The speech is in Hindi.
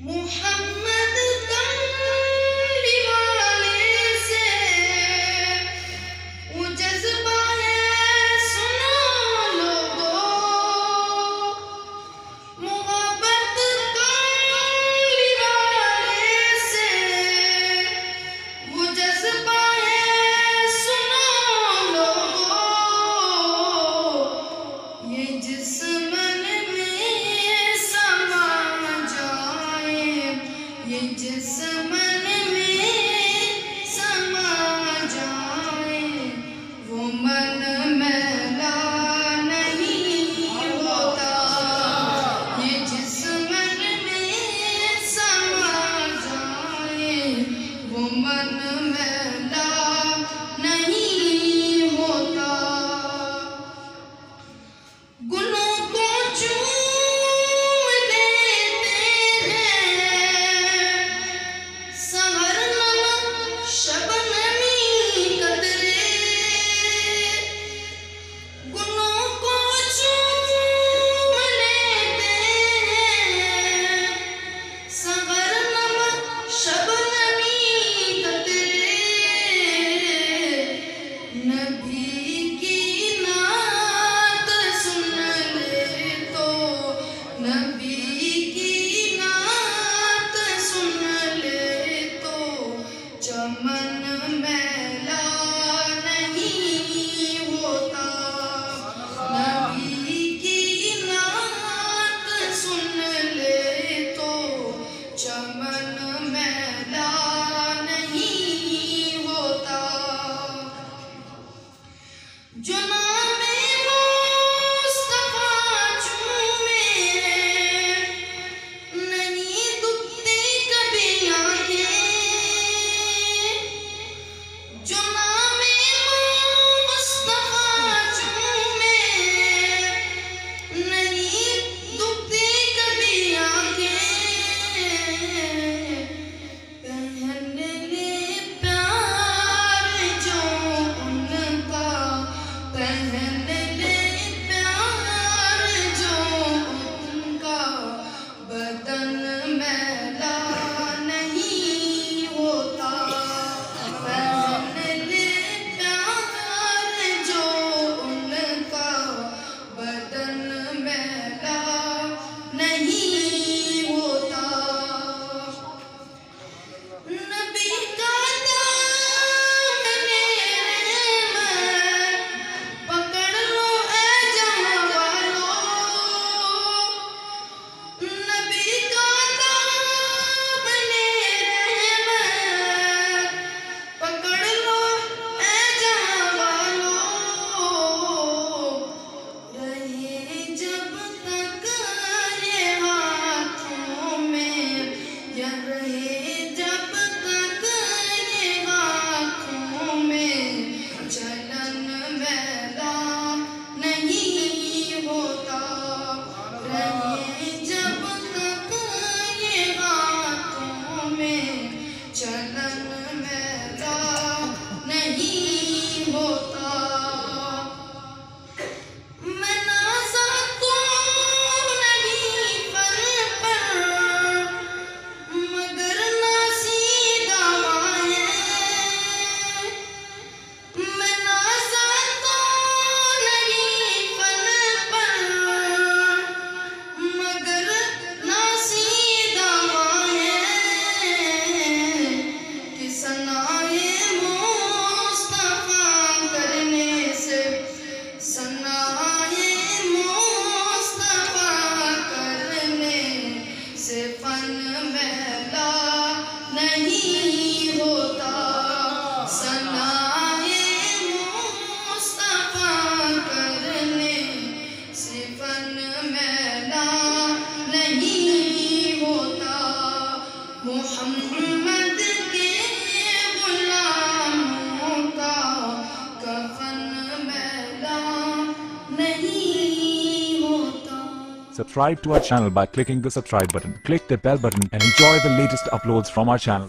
मोहम्मद कमली वाले से वो जज्बा है, सुनो लोगों। मोहब्बत कमली वाले से वो जज्बा है, सुनो लोगों। ये जिस्म ये जिस्मन में समा जाए, वो मन मैला नहीं होता। ये जिस्मन में समा जाए, वो मन मैला नहीं होता। गुनों को चमन मैला नहीं होता। नबी की नात सुन ले तो चमन मैला नहीं होता। जो नामे मुस्तफा चूमे, नहीं दुखती कभी आंखें। जो नामे मुस्तफा चूमे, नहीं दुखती कभी आंखें। पहन ले प्यार जो उनका, पहन ले प्यार जो उनका, बदन मैला नहीं होता। पहन ले प्यार जो उनका, बदन मैला नहीं होता। नबी का दामन-ए रहमत पकड़ लो ऐ जहां वालों। नबी का दामन-ए रहमत पकड़ लो ऐ जहां वालों। रहे जब तक ये हाथों में, या रहे जब तक ये हाथों में, चलन मैला नहीं होता। रहे जब तक ये हाथों में, चलन मैला नहीं होता। मैं नाज़ा तो नहीं फन पर, मगर नाज़ी दावाएं। मैं नाज़ा तो नहीं फन पर, मगर नाज़ी दावाएं। कि सनाए मुस्तफा करने से, सनाए मुस्तफा करने से फन मैला नहीं होता। सनाए मुस्तफा करने से फन मैला नहीं होता। मोहम्मद के गुलामों का कफन मैला नहीं होता। Subscribe to our channel by clicking the subscribe button. Click the bell button and enjoy the latest uploads from our channel.